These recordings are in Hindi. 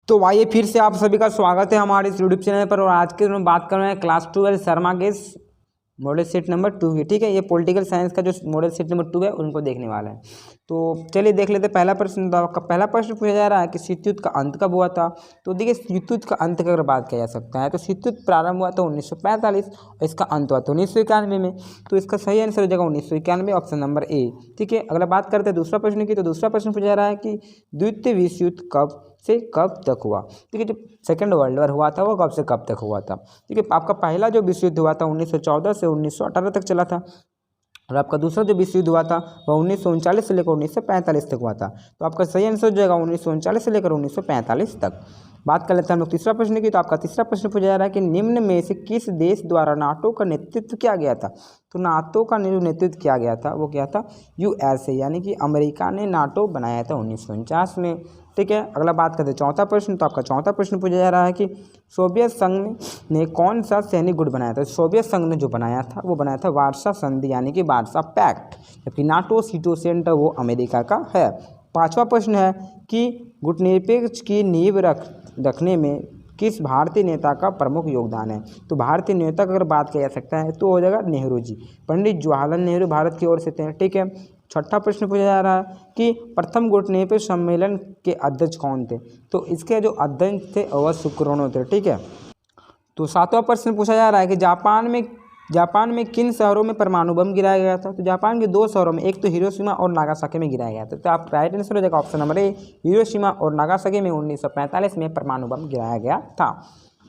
तो आइए फिर से आप सभी का स्वागत है हमारे इस यूट्यूब चैनल पर। और आज के दिन बात कर रहे हैं क्लास 12 शर्मा के मॉडल सेट नंबर 2 की। ठीक है, ये पॉलिटिकल साइंस का जो मॉडल सेट नंबर 2 है उनको देखने वाला है। तो चलिए देख लेते हैं। पहला प्रश्न, तो आपका पहला प्रश्न पूछा जा रहा है कि शीत युद्ध का अंत कब हुआ था। तो देखिए, शीत युद्ध का अंत की अगर बात किया जा सकता है तो शीत युद्ध प्रारंभ हुआ था 1945 और इसका अंत हुआ था 1991 में। तो इसका सही आंसर हो जाएगा 1991, ऑप्शन नंबर ए। ठीक है, अगला बात करते हैं दूसरा प्रश्न की। तो दूसरा प्रश्न पूछा जा रहा है कि द्वितीय विश्व युद्ध कब से कब तक हुआ। ठीक है, जो सेकेंड वर्ल्ड वॉर हुआ था वो कब से कब तक हुआ था। ठीक है, आपका पहला जो विश्व युद्ध हुआ था 1914 से 1918 तक चला था। और आपका दूसरा जो विश्व युद्ध हुआ था वह 1939 से लेकर 1945 तक हुआ था। तो आपका सही आंसर हो जाएगा 1939 से लेकर 1945 तक। बात कर लेते हैं हम लोग तीसरा प्रश्न की। तो आपका तीसरा प्रश्न पूछा जा रहा है कि निम्न में से किस देश द्वारा नाटो का नेतृत्व किया गया था। तो नाटो का नेतृत्व किया गया था वो क्या था, यूएसए, यानी कि अमेरिका ने नाटो बनाया था 1949 में। ठीक है, अगला बात करते हैं चौथा प्रश्न। तो आपका चौथा प्रश्न पूछा जा रहा है कि सोवियत संघ ने कौन सा सैनिक गुट बनाया था। सोवियत संघ ने जो बनाया था वो बनाया था वार्सा संधि, यानी कि वार्सा पैक्ट, जबकि नाटो सीटो सेंटर वो अमेरिका का है। पांचवा प्रश्न है कि गुटनिरपेक्ष की नींव रखने में किस भारतीय नेता का प्रमुख योगदान है। तो भारतीय नेता की अगर बात किया जा सकता है तो हो जाएगा नेहरू जी, पंडित जवाहरलाल नेहरू भारत की ओर से थे। ठीक है, छठा प्रश्न पूछा जा रहा है कि प्रथम गुटनिरपेक्ष सम्मेलन के अध्यक्ष कौन थे। तो इसके जो अध्यक्ष थे वह सुकर्णो थे। ठीक है, तो सातवां प्रश्न पूछा जा रहा है कि जापान में किन शहरों में परमाणु बम गिराया गया था। तो जापान के दो शहरों में, एक तो हिरोशिमा और नागासाकी में गिराया गया था। तो आप राइट आंसर हो जाएगा ऑप्शन नंबर ए, हिरोशिमा और नागासाकी में 1945 में परमाणु बम गिराया गया था।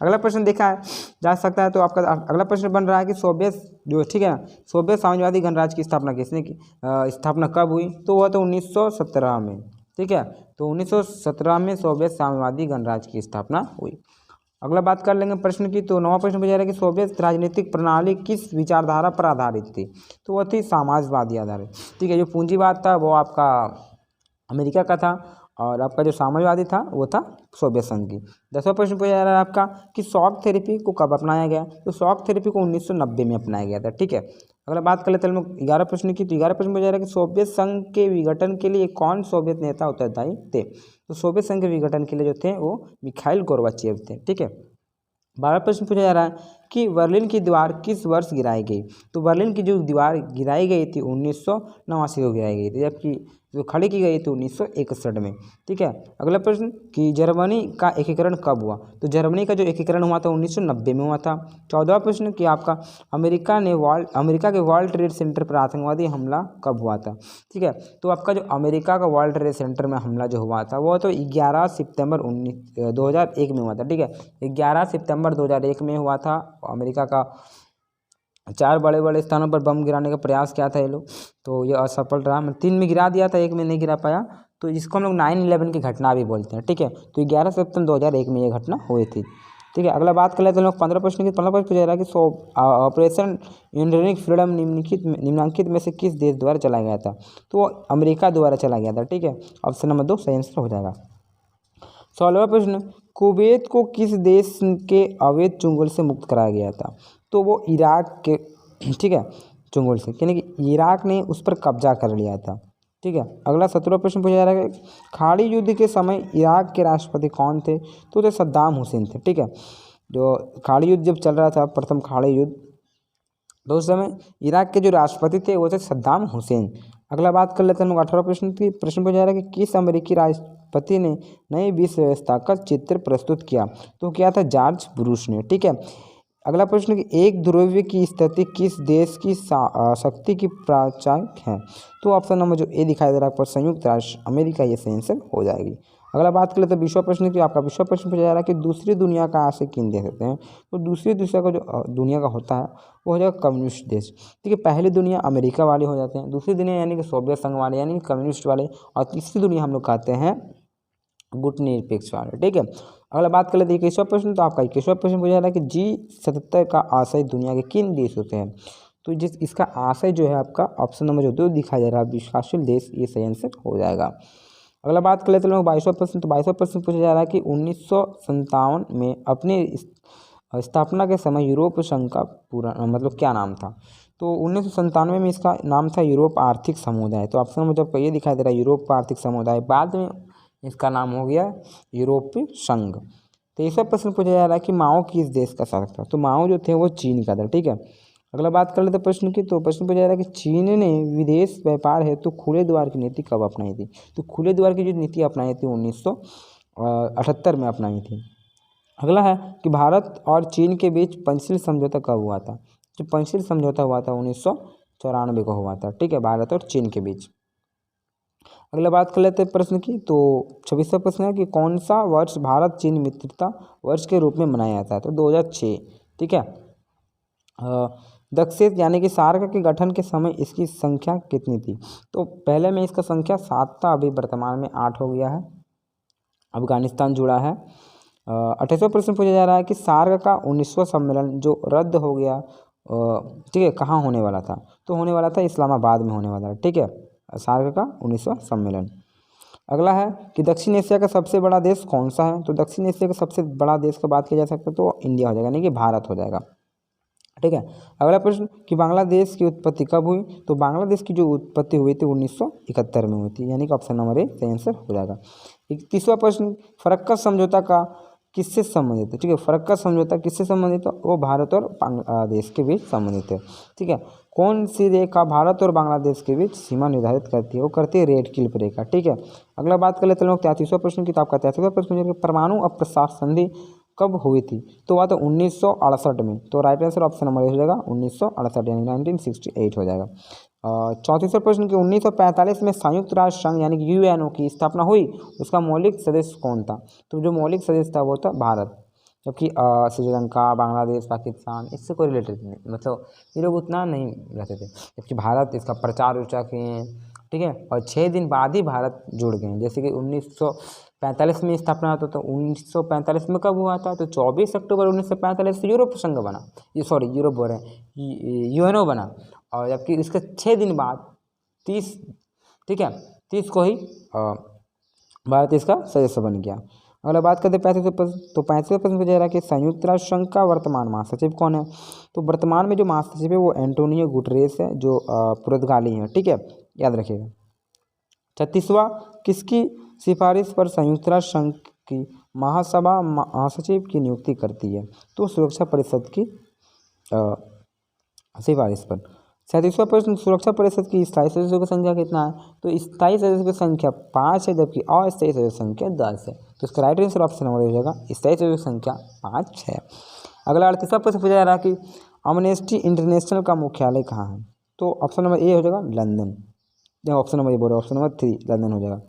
अगला प्रश्न देखा है जा सकता है। तो आपका अगला प्रश्न बन रहा है कि सोवियत जो, ठीक है ना, सोवियत साम्यवादी गणराज्य की स्थापना किसने की, स्थापना कब हुई। तो वह तो 1917 में। ठीक है, तो 1917 में सोवियत साम्यवादी गणराज्य की स्थापना हुई। अगला बात कर लेंगे प्रश्न की। तो नवा प्रश्न पूछा जा रहा है कि सोवियत राजनीतिक प्रणाली किस विचारधारा पर आधारित थी। तो वह थी समाजवादी आधारित। ठीक है, जो पूंजीवाद था वो आपका अमेरिका का था और आपका जो समाजवादी था वो था सोवियत संघ की। 10वां प्रश्न पूछा जा रहा है आपका कि शॉक थेरेपी को कब अपनाया गया। तो शॉक थेरेपी को 1990 में अपनाया गया था। ठीक है, अगला बात कर लेते हैं हम लोग 11 प्रश्न की। तो 11 प्रश्न पूछा जा रहा है कि सोवियत संघ के विघटन के लिए कौन सोवियत नेता उत्तरदायी थे। तो सोवियत संघ के विघटन के लिए जो थे वो मिखाइल गोर्बाचेव थे। ठीक है, 12 प्रश्न पूछा जा रहा है कि बर्लिन की दीवार किस वर्ष गिराई गई। तो बर्लिन की जो दीवार गिराई गई थी 1989 को गिराई गई थी, जबकि जो खड़ी की गई थी 1961 में। ठीक है, अगला प्रश्न कि जर्मनी का एकीकरण कब हुआ। तो जर्मनी का जो एकीकरण हुआ था 1990 में हुआ था। 14वां प्रश्न कि आपका अमेरिका के वर्ल्ड ट्रेड सेंटर पर आतंकवादी हमला कब हुआ था। ठीक है, तो आपका जो अमेरिका का वर्ल्ड ट्रेड सेंटर में हमला जो हुआ था वो तो 11 सितंबर 2001 में हुआ था। ठीक है, 11 सितंबर 2001 में हुआ था। अमेरिका का 4 बड़े बड़े स्थानों पर बम गिराने का प्रयास किया था ये लोग, तो ये असफल रहा। 3 में गिरा दिया था, 1 में नहीं गिरा पाया, तो इसको हम लोग 9/11 की घटना भी बोलते हैं। ठीक है, तो 11 सितंबर 2001 में ये घटना हुई थी। ठीक है, अगला बात कर लेते हैं लोग 15 प्रश्न की। 15 प्रश्न पूछा जा रहा है कि ऑपरेशन इंड्यूरिंग फ्रीडम निम्नलिखित में से किस देश द्वारा चलाया गया था। तो वो अमेरिका द्वारा चला गया था। ठीक है, ऑप्शन नंबर 2 सही आंसर हो जाएगा। 16वां प्रश्न, कुवैत को किस देश के अवैध चुंगल से मुक्त कराया गया था। तो वो इराक के, ठीक है, चुंगल से, यानी कि इराक ने उस पर कब्जा कर लिया था। ठीक है, अगला 17वां प्रश्न पूछा जा रहा है कि खाड़ी युद्ध के समय इराक के राष्ट्रपति कौन थे। तो सद्दाम हुसैन थे। ठीक है, जो खाड़ी युद्ध जब चल रहा था, प्रथम खाड़ी युद्ध, तो उस समय इराक के जो राष्ट्रपति थे वो थे सद्दाम हुसैन। अगला बात कर लेते हैं हम 18वां प्रश्न की। प्रश्न पूछा जा रहा है कि किस अमेरिकी राष्ट्रपति ने नई विश्व व्यवस्था का चित्र प्रस्तुत किया। तो क्या था, जॉर्ज बुश ने। ठीक है, अगला प्रश्न कि एक ध्रुव की स्थिति किस देश की शक्ति की प्राचायक है। तो ऑप्शन नंबर जो ए दिखाई दे रहा है पर संयुक्त राष्ट्र अमेरिका, ये सही आंसर हो जाएगी। अगला बात कर लेते हैं 20वां प्रश्न की। आपका 20वां प्रश्न पूछा जा रहा है कि दूसरी दुनिया का आशय किन दे सकते हैं। तो दूसरी दुनिया का जो दुनिया का होता है वो हो जाएगा कम्युनिस्ट देश। ठीक है, पहली दुनिया अमेरिका वाले हो जाते हैं, दूसरी दुनिया यानी कि सोवियत संघ वाले यानी कि कम्युनिस्ट वाले, और तीसरी दुनिया हम लोग कहते हैं गुटनिरपेक्ष वाले। ठीक है, अगला बात कर लेते हैं 21वां प्रश्न। तो आपका 21वां प्रश्न पूछा जा रहा है कि G77 का आशय दुनिया के किन देशों से है। तो इसका आशय जो है आपका ऑप्शन नंबर जो 2 दिखाई दे रहा है, विकासशील देश, ये सही आंसर हो जाएगा। अगला बात कर लेते हैं 22वां प्रश्न। तो 22वां प्रश्न पूछा जा रहा है कि 1957 में अपनी स्थापना के समय यूरोप संघ का पूरा मतलब क्या नाम था। तो 1997 में इसका नाम था यूरोप आर्थिक समुदाय। तो ऑप्शन नंबर जब ये दिखाई दे रहा है यूरोप आर्थिक समुदाय, बाद में इसका नाम हो गया यूरोपीय संघ। 23वां प्रश्न पूछा जा रहा है कि माओ किस देश का शासक था। तो माओ जो थे वो चीन का था, ठीक है। अगला बात कर लेते हैं प्रश्न की। तो प्रश्न पूछा जा रहा है कि चीन ने विदेश व्यापार हेतु खुले द्वार की नीति कब अपनाई थी। तो खुले द्वार की जो नीति अपनाई थी 1978 में अपनाई थी। अगला है कि भारत और चीन के बीच पंचशील समझौता कब हुआ था। जो पंचशील समझौता हुआ था 1994 को हुआ था, ठीक है, भारत और चीन के बीच। अगला बात कर लेते हैं प्रश्न की। तो 26वां प्रश्न है कि कौन सा वर्ष भारत चीन मित्रता वर्ष के रूप में मनाया जाता है। तो 2006, ठीक है। दक्षिण यानी कि सार्क के गठन के समय इसकी संख्या कितनी थी। तो पहले में इसका संख्या 7 था, अभी वर्तमान में 8 हो गया है। अफगानिस्तान जुड़ा है। 28वां प्रश्न पूछा जा रहा है कि सार्क का 19वां सम्मेलन जो रद्द हो गया, ठीक है, कहाँ होने वाला था। तो होने वाला था इस्लामाबाद में होने वाला था, ठीक है, सार्क का 19वां सम्मेलन। अगला है कि दक्षिण एशिया का सबसे बड़ा देश कौन सा है। तो दक्षिण एशिया का सबसे बड़ा देश की बात की जा सकता है तो इंडिया हो जाएगा, यानी कि भारत हो जाएगा, ठीक है। अगला प्रश्न कि बांग्लादेश की उत्पत्ति कब हुई। तो बांग्लादेश की जो उत्पत्ति हुई थी 1971 में हुई थी, यानी कि ऑप्शन नंबर ए सही आंसर हो जाएगा। 31वां प्रश्न फरक्का समझौता का किससे संबंधित है, ठीक है। फरक्का समझौता किससे संबंधित है। वो भारत और बांग्लादेश के बीच संबंधित है, ठीक है। कौन सी रेखा भारत और बांग्लादेश के बीच सीमा निर्धारित करती है। वो करती है रेड क्लिफ रेखा, ठीक है। अगला बात कर लेते हैं लोग 33वां प्रश्न की। तो आपका 33वां प्रश्न परमाणु अप्रसार संधि कब हुई थी। तो वह तो 1968 में। तो राइट आंसर ऑप्शन नंबर हो जाएगा 1968, यानी 1968 हो जाएगा। 34वां प्रश्न कि 1945 में संयुक्त राष्ट्र संघ यानी कि यूएनओ की स्थापना हुई, उसका मौलिक सदस्य कौन था। तो जो मौलिक सदस्य था वो था भारत, जबकि श्रीलंका, बांग्लादेश, पाकिस्तान इससे कोई रिलेटेड नहीं, मतलब ये लोग उतना नहीं रहते थे। जबकि भारत इसका प्रचार उर्चा किए, ठीक है, और 6 दिन बाद ही भारत जुड़ गए। जैसे कि 1945 में स्थापना होता, तो 1945 में कब हुआ था। तो 24 अक्टूबर 1945 से यूरोप संघ बना, ये सॉरी यूरोप बोल रहे हैं, यूएनओ बना। और जबकि इसके 6 दिन बाद 30, ठीक है, 30 को ही भारत इसका सदस्य बन गया। अगला बात करते हैं 35वें प्रश्न। तो 35वें प्रश्न पूछा जा रहा है कि संयुक्त राष्ट्र संघ का वर्तमान महासचिव कौन है। तो वर्तमान में जो महासचिव है वो एंटोनियो गुटरेस है, जो पुर्तगाली हैं, ठीक है, याद रखिएगा। 36वां किसकी सिफारिश पर संयुक्त राष्ट्र संघ की महासभा महासचिव की नियुक्ति करती है। तो सुरक्षा परिषद की सिफारिश पर। 37वां प्रश्न सुरक्षा परिषद की स्थायी सदस्यों की संख्या कितना है। तो स्थायी सदस्यों की संख्या 5 है, जबकि अस्थायी सदस्यों की संख्या 10 है। तो इसका राइट आंसर ऑप्शन नंबर हो जाएगा स्थायी सदस्यों की संख्या 5 है। अगला 38वां प्रश्न पूछा जा रहा है कि अमनेस्टी इंटरनेशनल का मुख्यालय कहाँ है। तो ऑप्शन नंबर ए हो जाएगा लंदन, ऑप्शन नंबर ए बोल रहे ऑप्शन नंबर 3 लंदन हो जाएगा।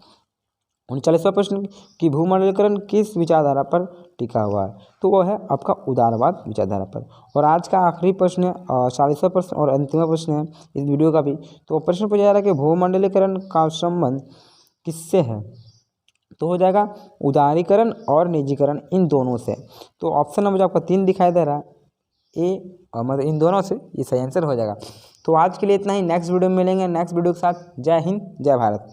39वां प्रश्न कि भूमंडलीकरण किस विचारधारा पर टिका हुआ है। तो वो है आपका उदारवाद विचारधारा पर। और आज का आखिरी प्रश्न है 40वां प्रश्न और अंतिम प्रश्न है इस वीडियो का भी। तो प्रश्न पूछा जा रहा है कि भूमंडलीकरण का संबंध किससे है। तो हो जाएगा उदारीकरण और निजीकरण, इन दोनों से। तो ऑप्शन नंबर आपका 3 दिखाई दे रहा है ए, मतलब इन दोनों से ये सही आंसर हो जाएगा। तो आज के लिए इतना ही, नेक्स्ट वीडियो में मिलेंगे नेक्स्ट वीडियो के साथ। जय हिंद, जय भारत।